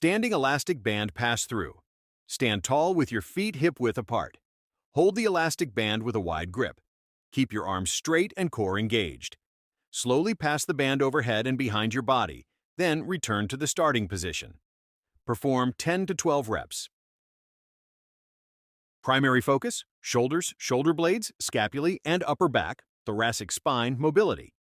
Standing elastic band pass-through. Stand tall with your feet hip-width apart. Hold the elastic band with a wide grip. Keep your arms straight and core engaged. Slowly pass the band overhead and behind your body, then return to the starting position. Perform 10 to 12 reps. Primary focus: shoulders, shoulder blades, scapulae, and upper back, thoracic spine mobility.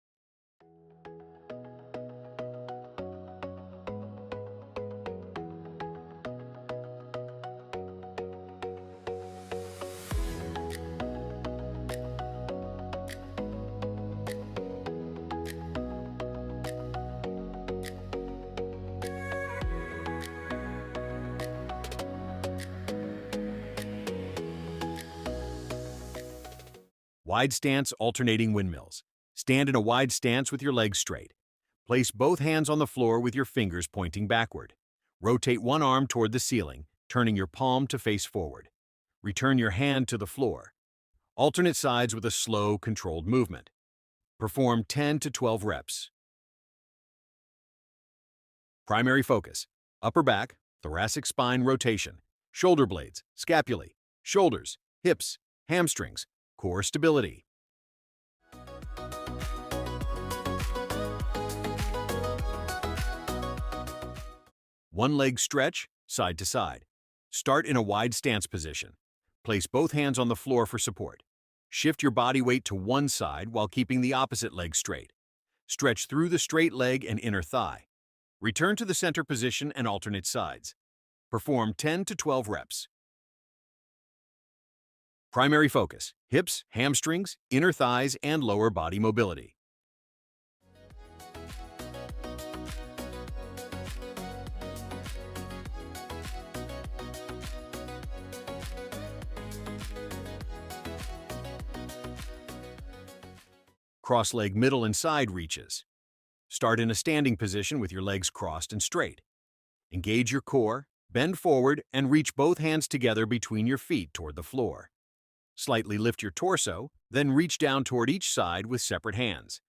Wide stance alternating windmills. Stand in a wide stance with your legs straight. Place both hands on the floor with your fingers pointing backward. Rotate one arm toward the ceiling, turning your palm to face forward. Return your hand to the floor. Alternate sides with a slow, controlled movement. Perform 10 to 12 reps. Primary focus: upper back, thoracic spine rotation, shoulder blades, scapulae, shoulders, hips, hamstrings, core stability. One leg stretch, side to side. Start in a wide stance position. Place both hands on the floor for support. Shift your body weight to one side while keeping the opposite leg straight. Stretch through the straight leg and inner thigh. Return to the center position and alternate sides. Perform 10 to 12 reps. Primary focus: hips, hamstrings, inner thighs, and lower body mobility. Cross-leg middle and side reaches. Start in a standing position with your legs crossed and straight. Engage your core, bend forward, and reach both hands together between your feet toward the floor. Slightly lift your torso, then reach down toward each side with separate hands.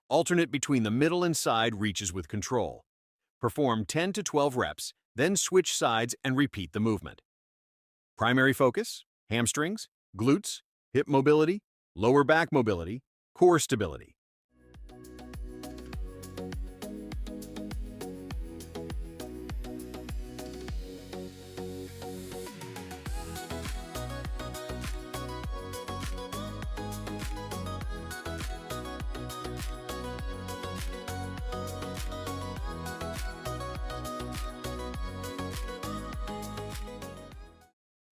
Alternate between the middle and side reaches with control. Perform 10 to 12 reps, then switch sides and repeat the movement. Primary focus: hamstrings, glutes, hip mobility, lower back mobility, core stability.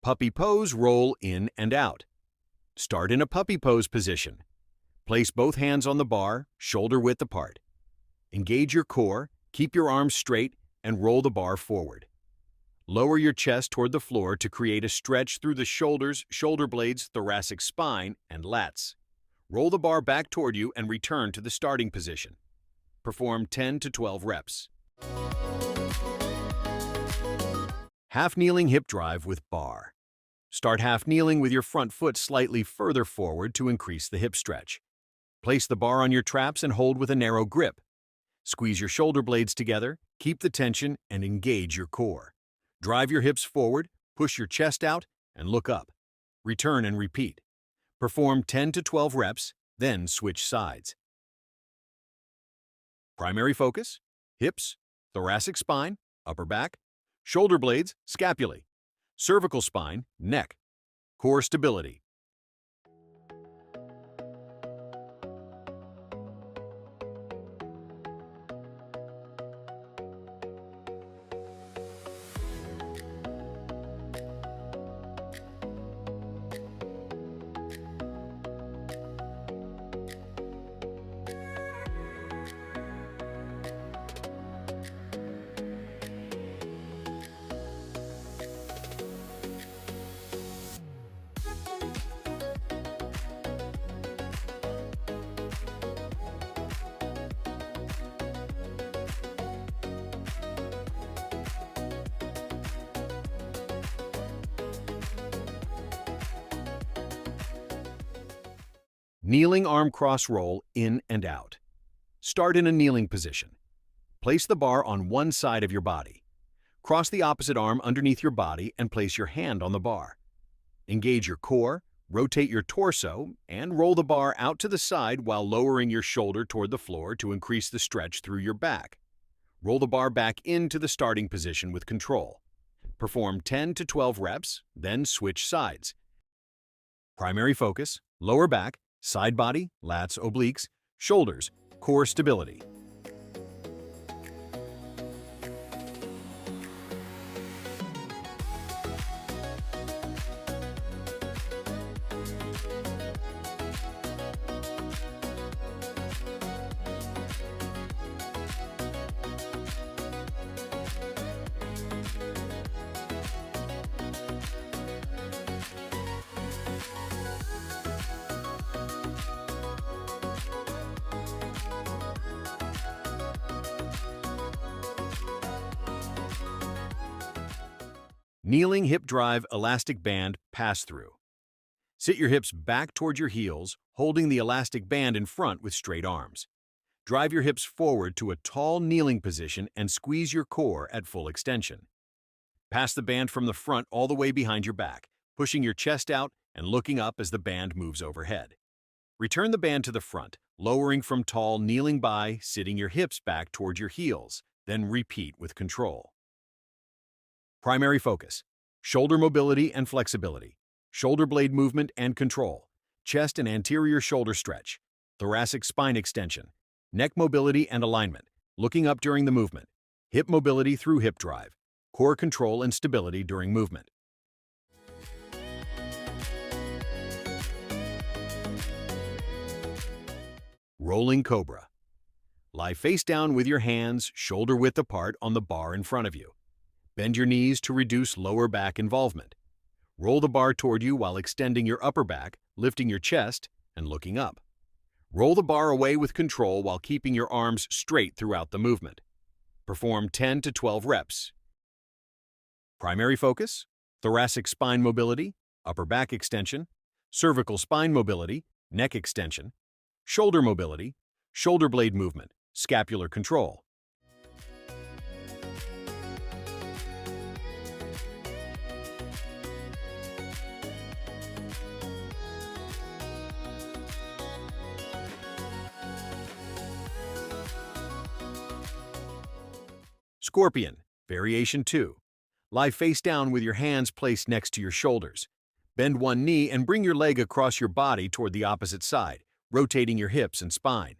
Puppy pose roll in and out. Start in a puppy pose position. Place both hands on the bar, shoulder width apart. Engage your core, keep your arms straight, and roll the bar forward. Lower your chest toward the floor to create a stretch through the shoulders, shoulder blades, thoracic spine, and lats. Roll the bar back toward you and return to the starting position. Perform 10 to 12 reps. Half kneeling hip drive with bar. Start half kneeling with your front foot slightly further forward to increase the hip stretch. Place the bar on your traps and hold with a narrow grip. Squeeze your shoulder blades together, keep the tension, and engage your core. Drive your hips forward, push your chest out, and look up. Return and repeat. Perform 10 to 12 reps, then switch sides. Primary focus: hips, thoracic spine, upper back, shoulder blades, scapulae, cervical spine, neck, core stability. Kneeling arm cross roll in and out. Start in a kneeling position. Place the bar on one side of your body. Cross the opposite arm underneath your body and place your hand on the bar. Engage your core, rotate your torso, and roll the bar out to the side while lowering your shoulder toward the floor to increase the stretch through your back. Roll the bar back into the starting position with control. Perform 10 to 12 reps, then switch sides. Primary focus, lower back, side body, lats, obliques, shoulders, core stability. Kneeling hip drive elastic band pass-through. Sit your hips back toward your heels, holding the elastic band in front with straight arms. Drive your hips forward to a tall kneeling position and squeeze your core at full extension. Pass the band from the front all the way behind your back, pushing your chest out and looking up as the band moves overhead. Return the band to the front, lowering from tall kneeling by, sitting your hips back toward your heels, then repeat with control. Primary focus, shoulder mobility and flexibility, shoulder blade movement and control, chest and anterior shoulder stretch, thoracic spine extension, neck mobility and alignment, looking up during the movement, hip mobility through hip drive, core control and stability during movement. Rolling Cobra. Lie face down with your hands shoulder width apart on the bar in front of you. Bend your knees to reduce lower back involvement. Roll the bar toward you while extending your upper back, lifting your chest, and looking up. Roll the bar away with control while keeping your arms straight throughout the movement. Perform 10 to 12 reps. Primary focus, thoracic spine mobility, upper back extension, cervical spine mobility, neck extension, shoulder mobility, shoulder blade movement, scapular control. Scorpion, Variation 2. Lie face down with your hands placed next to your shoulders. Bend one knee and bring your leg across your body toward the opposite side, rotating your hips and spine.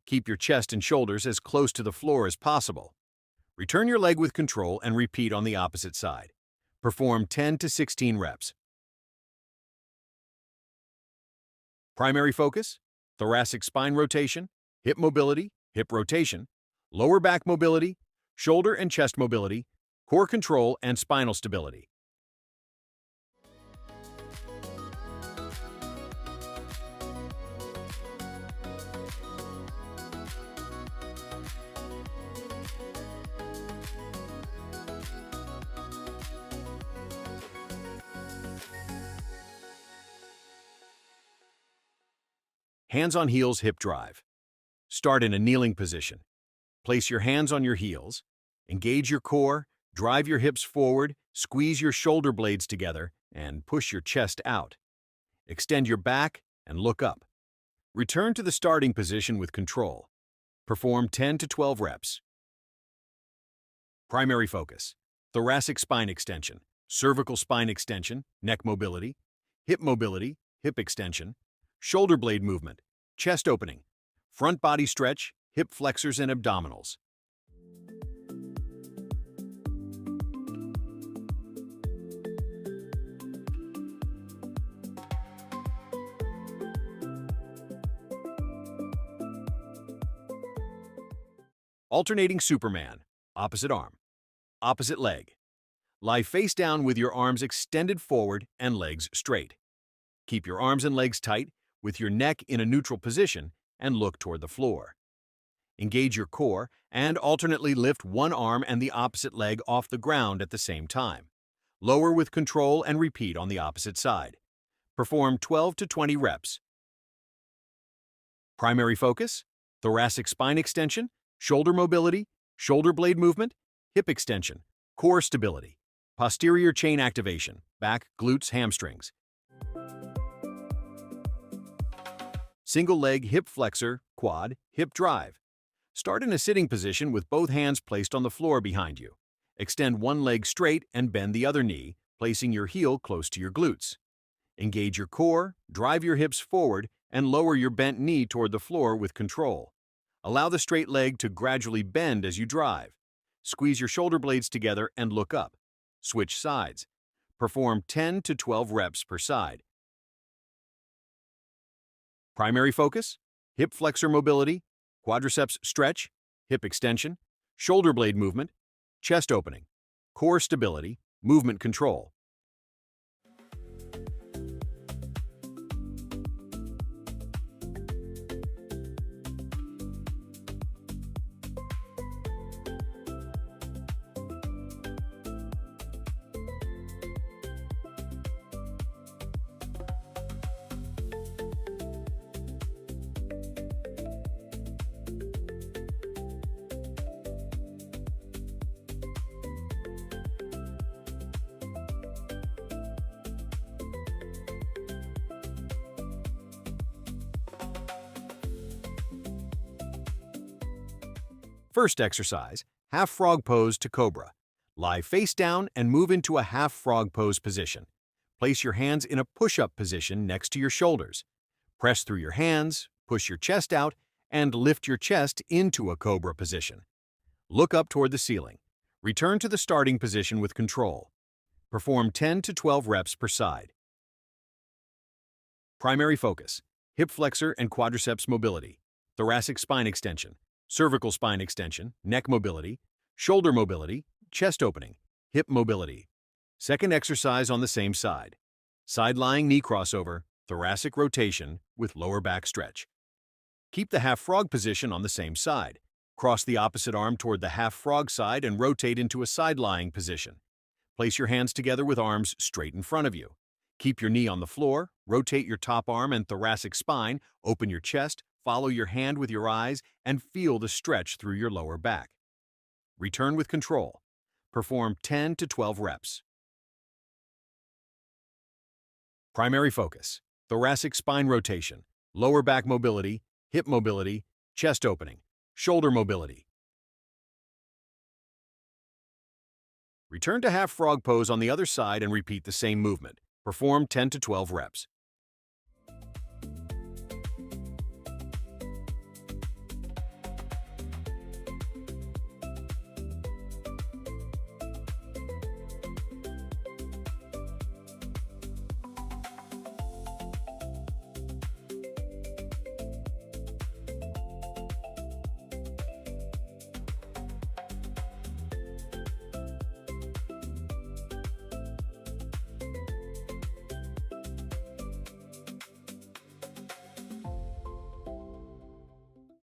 Keep your chest and shoulders as close to the floor as possible. Return your leg with control and repeat on the opposite side. Perform 10 to 16 reps. Primary focus, thoracic spine rotation, hip mobility, hip rotation, lower back mobility, shoulder and chest mobility, core control, and spinal stability. Hands on heels hip drive. Start in a kneeling position. Place your hands on your heels, engage your core, drive your hips forward, squeeze your shoulder blades together, and push your chest out. Extend your back and look up. Return to the starting position with control. Perform 10 to 12 reps. Primary focus, thoracic spine extension, cervical spine extension, neck mobility, hip extension, shoulder blade movement, chest opening, front body stretch, hip flexors and abdominals. Alternating Superman, opposite arm, opposite leg. Lie face down with your arms extended forward and legs straight. Keep your arms and legs tight with your neck in a neutral position and look toward the floor. Engage your core and alternately lift one arm and the opposite leg off the ground at the same time. Lower with control and repeat on the opposite side. Perform 12 to 20 reps. Primary focus, thoracic spine extension, shoulder mobility, shoulder blade movement, hip extension, Core stability. Posterior chain activation. Back, glutes, hamstrings. Single leg hip flexor, quad, hip drive. Start in a sitting position with both hands placed on the floor behind you. Extend one leg straight and bend the other knee, placing your heel close to your glutes. Engage your core, drive your hips forward, and lower your bent knee toward the floor with control. Allow the straight leg to gradually bend as you drive. Squeeze your shoulder blades together and look up. Switch sides. Perform 10 to 12 reps per side. Primary focus: hip flexor mobility, quadriceps stretch, hip extension, shoulder blade movement, chest opening, core stability, movement control. First exercise, half frog pose to cobra. Lie face down and move into a half frog pose position. Place your hands in a push-up position next to your shoulders. Press through your hands, push your chest out, and lift your chest into a cobra position. Look up toward the ceiling. Return to the starting position with control. Perform 10 to 12 reps per side. Primary focus: hip flexor and quadriceps mobility, thoracic spine extension, cervical spine extension, neck mobility, shoulder mobility, chest opening, hip mobility. Second exercise on the same side. Side-lying knee crossover, thoracic rotation with lower back stretch. Keep the half frog position on the same side. Cross the opposite arm toward the half frog side and rotate into a side-lying position. Place your hands together with arms straight in front of you. Keep your knee on the floor, rotate your top arm and thoracic spine, open your chest, follow your hand with your eyes, and feel the stretch through your lower back. Return with control. Perform 10 to 12 reps. Primary focus: thoracic spine rotation, lower back mobility, hip mobility, chest opening, shoulder mobility. Return to half frog pose on the other side and repeat the same movement. Perform 10 to 12 reps.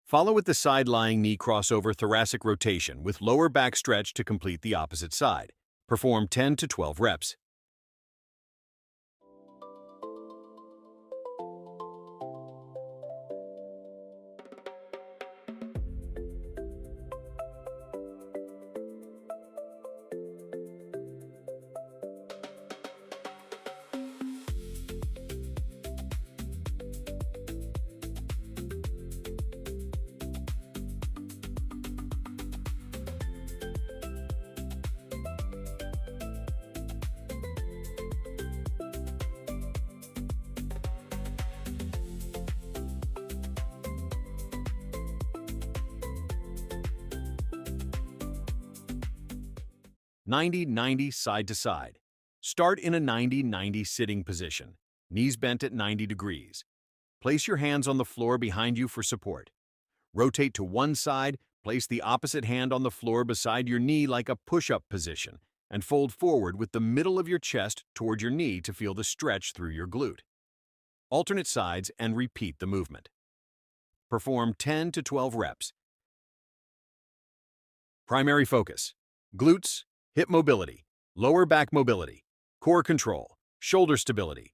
Follow with the side-lying knee crossover thoracic rotation with lower back stretch to complete the opposite side. Perform 10 to 12 reps. (90-90) side to side. Start in a 90-90 sitting position, knees bent at 90 degrees. Place your hands on the floor behind you for support. Rotate to one side, place the opposite hand on the floor beside your knee like a push-up position, and fold forward with the middle of your chest toward your knee to feel the stretch through your glute. Alternate sides and repeat the movement. Perform 10 to 12 reps. Primary focus: glutes, hip mobility, lower back mobility, core control, shoulder stability.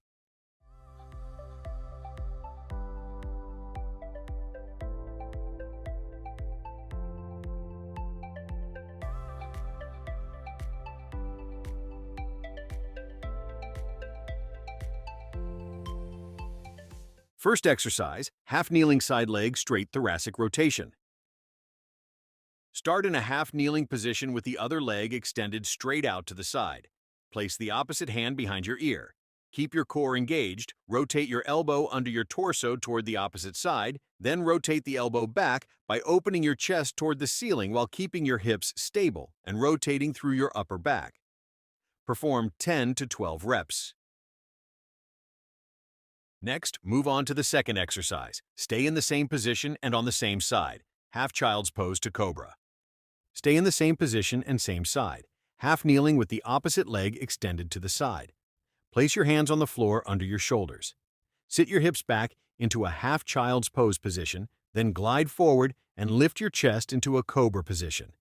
First exercise, half-kneeling side leg straight thoracic rotation. Start in a half-kneeling position with the other leg extended straight out to the side. Place the opposite hand behind your ear. Keep your core engaged, rotate your elbow under your torso toward the opposite side, then rotate the elbow back by opening your chest toward the ceiling while keeping your hips stable and rotating through your upper back. Perform 10 to 12 reps. Next, move on to the second exercise. Stay in the same position and on the same side. Half child's pose to cobra. Stay in the same position and same side, half kneeling with the opposite leg extended to the side. Place your hands on the floor under your shoulders. Sit your hips back into a half child's pose position, then glide forward and lift your chest into a cobra position.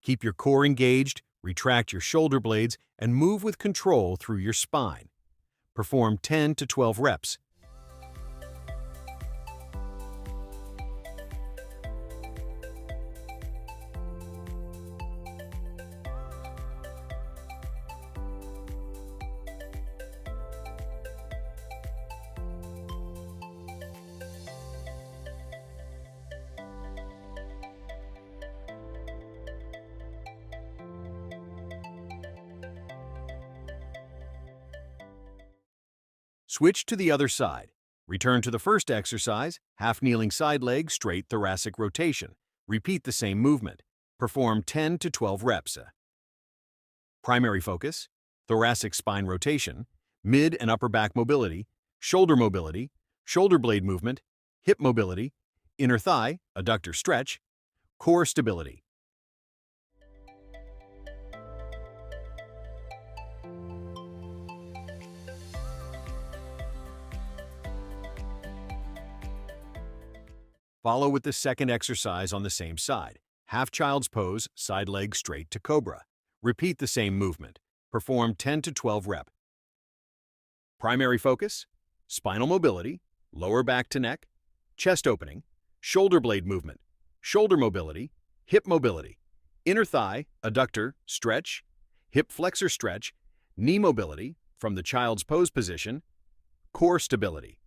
Keep your core engaged, retract your shoulder blades, and move with control through your spine. Perform 10 to 12 reps. Switch to the other side. Return to the first exercise, half-kneeling side leg straight thoracic rotation. Repeat the same movement. Perform 10 to 12 reps. Primary focus, thoracic spine rotation, mid and upper back mobility, shoulder blade movement, hip mobility, inner thigh, adductor stretch, core stability. Follow with the second exercise on the same side. Half child's pose, side leg straight to cobra. Repeat the same movement. Perform 10 to 12 reps. Primary focus, spinal mobility, lower back to neck, chest opening, shoulder blade movement, shoulder mobility, hip mobility, inner thigh, adductor, stretch, hip flexor stretch, knee mobility from the child's pose position, core stability.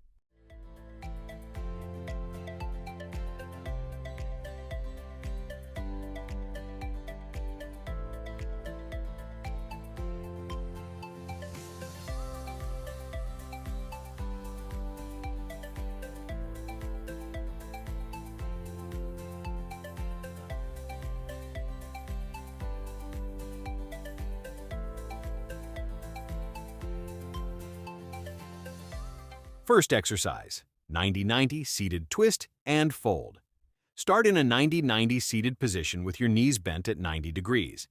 First exercise, 90-90 seated twist and fold. Start in a 90-90 seated position with your knees bent at 90 degrees.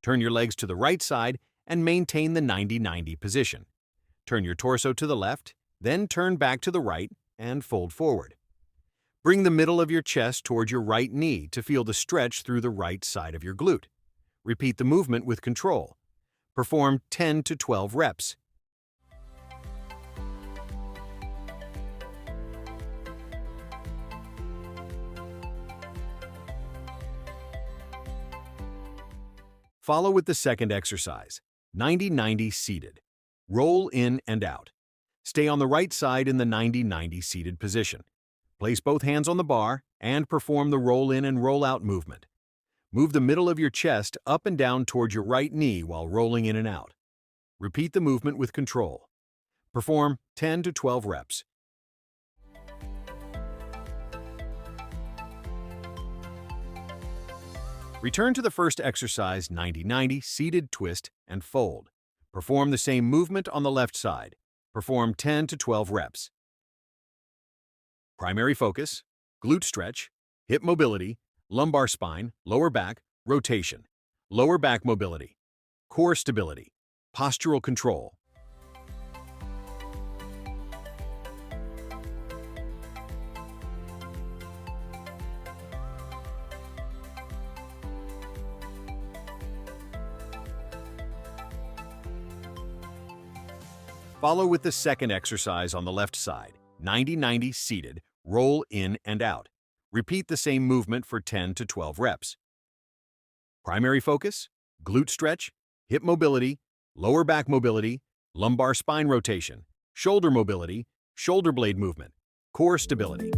Turn your legs to the right side and maintain the 90-90 position. Turn your torso to the left, then turn back to the right and fold forward. Bring the middle of your chest toward your right knee to feel the stretch through the right side of your glute. Repeat the movement with control. Perform 10 to 12 reps. Follow with the second exercise, 90-90 seated. Roll in and out. Stay on the right side in the 90-90 seated position. Place both hands on the bar and perform the roll in and roll out movement. Move the middle of your chest up and down toward your right knee while rolling in and out. Repeat the movement with control. Perform 10 to 12 reps. Return to the first exercise, 90-90 seated twist and fold. Perform the same movement on the left side. Perform 10 to 12 reps. Primary focus, glute stretch, hip mobility, lumbar spine, lower back, rotation, lower back mobility, core stability, postural control. Follow with the second exercise on the left side, 90-90 seated, roll in and out. Repeat the same movement for 10 to 12 reps. Primary focus, glute stretch, hip mobility, lower back mobility, lumbar spine rotation, shoulder mobility, shoulder blade movement, Core stability.